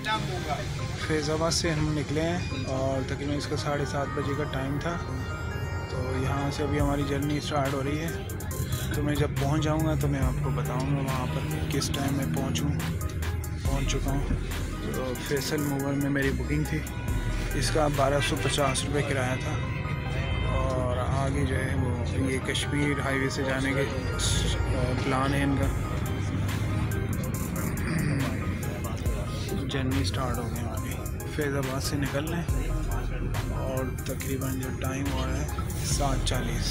फैज़ाबाद से हम निकले हैं और तकरीबन इसका 7:30 बजे का टाइम था। तो यहाँ से अभी हमारी जर्नी स्टार्ट हो रही है। तो मैं जब पहुँच जाऊँगा तो मैं आपको बताऊँगा वहाँ पर किस टाइम मैं पहुँच चुका हूँ। तो फैसल मूवर में मेरी बुकिंग थी, इसका 1250 रुपये किराया था। और आगे जो है वो ये कश्मीर हाईवे से जाने के प्लान है इनका। जर्नी स्टार्ट हो गई हमारी, फैज़ाबाद से निकल रहे हैं और तकरीबन जो टाइम हो रहा है 7:40।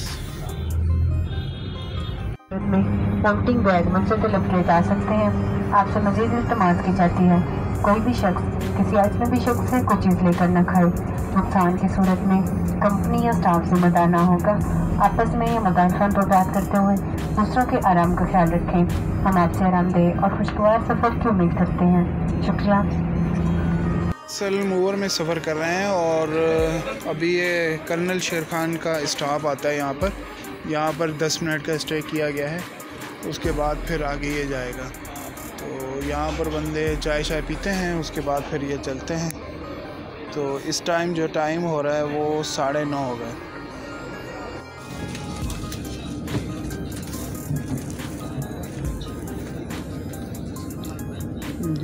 वोटिंग बैग मुंतकिल किए जा सकते हैं। आपसे मजीद इल्तमास की जाती है कोई भी शख्स किसी अजनबी शख्स से कोई चीज़ लेकर न खाए। नुकसान की सूरत में कंपनी या स्टाफ जिम्मेदार ना होगा। आपस में या मुदाखलत करते हुए दूसरों के आराम का ख्याल रखें। हम आपसे आरामदेह और खुशगवार सफ़र की उम्मीद करते हैं। शुक्रिया। सल मूवर में सफ़र कर रहे हैं और अभी ये कर्नल शेर खान का स्टॉप आता है यहाँ पर 10 मिनट का स्टे किया गया है। उसके बाद फिर आगे ये जाएगा। तो यहाँ पर बंदे चाय पीते हैं, उसके बाद फिर ये चलते हैं। तो इस टाइम जो टाइम हो रहा है वो 9:30 हो गए।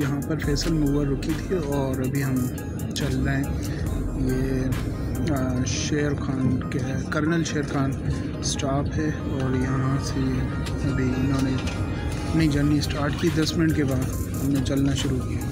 यहाँ पर फैसल मूवर रुकी थी और अभी हम चल रहे हैं। ये शेर खान के कर्नल शेर खान स्टॉप है और यहाँ से अभी इन्होंने अपनी जर्नी स्टार्ट की। 10 मिनट के बाद हमने चलना शुरू किया।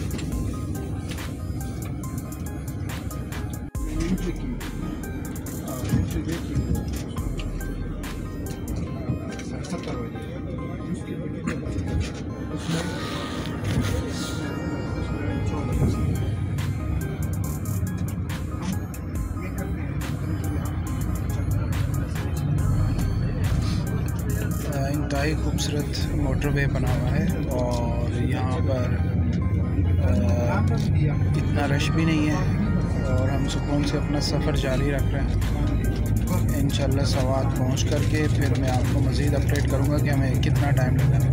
इंतहाई खूबसूरत मोटरवे बना हुआ है और यहाँ पर इतना रश भी नहीं है और हम सुकून से अपना सफ़र जारी रख रहे हैं। इंशाल्लाह सवात पहुँच करके फिर मैं आपको मज़ीद अपडेट करूँगा कि हमें कितना टाइम लगा।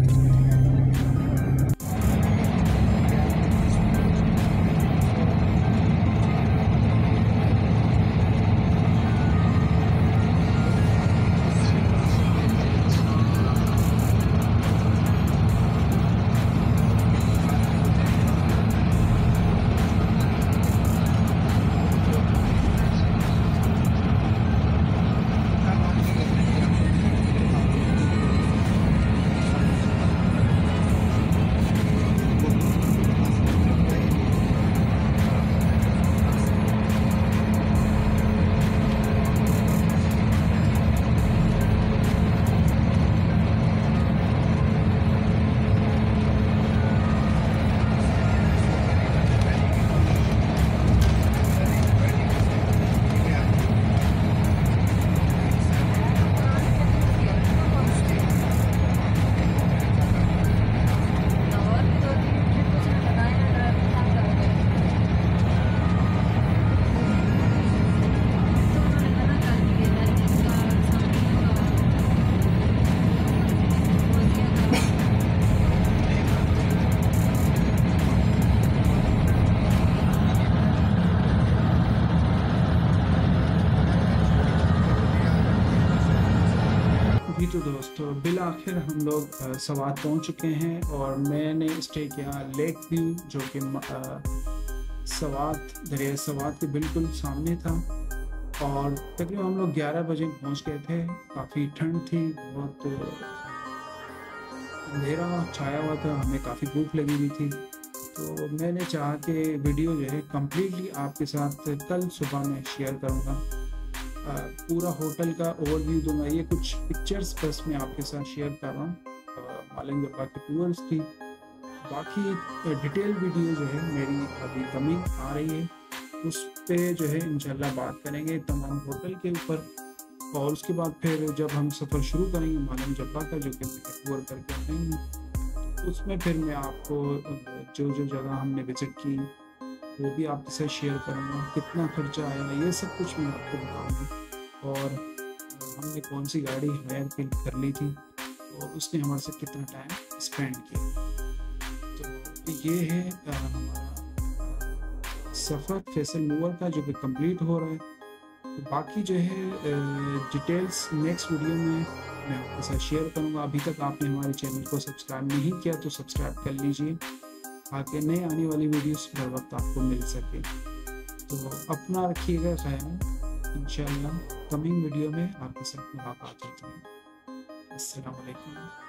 तो दोस्तों बिल आखिर हम लोग सवात पहुंच चुके हैं और मैंने स्टे किया लेक व्यू, जो कि दरिया सवात के बिल्कुल सामने था। और तकरीबन हम लोग 11 बजे पहुंच गए थे। काफ़ी ठंड थी, बहुत अंधेरा छाया हुआ था, हमें काफ़ी भूख लगी हुई थी। तो मैंने चाहा कि वीडियो जो है कम्प्लीटली आपके साथ कल सुबह में शेयर करूँगा। पूरा होटल का ओवरव्यू दूंगा। ये कुछ पिक्चर्स बस मैं आपके साथ शेयर कर रहा हूँ। मालिंग जब्बा की टूर्स थी। बाकी डिटेल वीडियो जो है मेरी अभी कमिंग आ रही है, उस पे जो है इंशाल्लाह बात करेंगे तमाम होटल के ऊपर। और उसके बाद फिर जब हम सफ़र शुरू करेंगे मालिंग जब्बा का, जो कि टूर करके आएंगे, उसमें फिर मैं आपको जो जगह हमने विजिट की वो भी आपके साथ शेयर करूँगा, कितना खर्चा आया ये सब कुछ मैं आपको बताऊँगा। और हमने कौन सी गाड़ी हायर कर ली थी और उसने हमारे साथ कितना टाइम स्पेंड किया। तो ये है हमारा सफ़र फैसल मूवर का जो कि कंप्लीट हो रहा है। तो बाकी जो है डिटेल्स नेक्स्ट वीडियो में मैं आपके साथ शेयर करूँगा। अभी तक आपने हमारे चैनल को सब्सक्राइब नहीं किया तो सब्सक्राइब कर लीजिए ताकि नए आने वाली वीडियोस हर वक्त आपको मिल सके। तो अपना रखिएगा ख्याल। इंशाल्लाह कमिंग वीडियो में आपके साथ मुलाकात होती है। अस्सलाम वालेकुम।